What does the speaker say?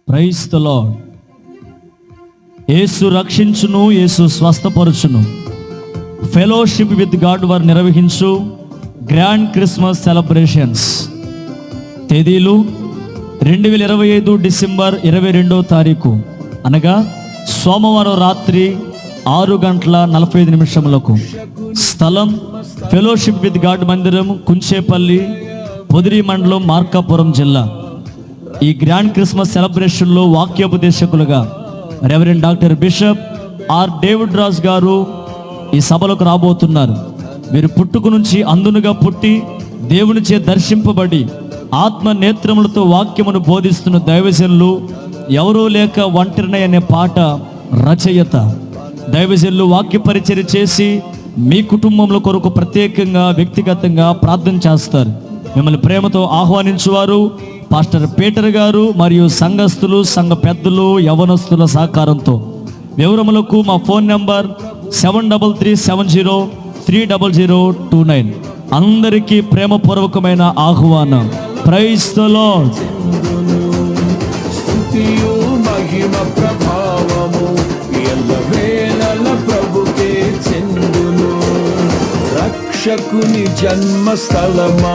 Praise the lord. Yesu రక్షించును, యేసు స్వస్థపరచును. Fellowship with god వారు నిర్వహించు గ్రాండ్ క్రిస్మస్ సెలబ్రేషన్స్ తేదీలు 2025 డిసెంబర్ 22వ తారీఖు అనగా సోమవారం రాత్రి 6:45 స్థలం ఫెలోషిప్ విత్ గాడ్ మందిరం, కుంచేపల్లి, పొదిరి మండలం, మార్కాపురం జిల్లా. ఈ గ్రాండ్ క్రిస్మస్ సెలబ్రేషన్లో వాక్యోపదేశకులుగా reverend doctor bishop R David Raj గారు ఈ సభలకు రాబోతున్నారు. మీరు పుట్టుక నుంచి అందునుగా పుట్టి దేవునిచే దర్శింపబడి ఆత్మ నేత్రములతో వాక్యమును బోధిస్తున్న దైవజనులు ఎవరూ లేక ఒంటరినై అనే పాట రచయిత. దైవజనులు వాక్య పరిచర్య చేసి మీ కుటుంబంలో కొరకు ప్రత్యేకంగా వ్యక్తిగతంగా ప్రార్థన చేస్తారు. మిమ్మల్ని ప్రేమతో ఆహ్వానించువారు పాస్టర్ పీటర్ గారు మరియు సంఘస్థులు, సంఘ పెద్దలు, యవనస్తుల సహకారంతో. వివరములకు మా ఫోన్ నంబర్ 7337030029. అందరికీ ప్రేమపూర్వకమైన ఆహ్వానం. Praise the lord. స్తుతియు మహిమ ప్రభావము ఎల్లవేళల ప్రభుకే చెందును. రక్షకుని జన్మస్థలమా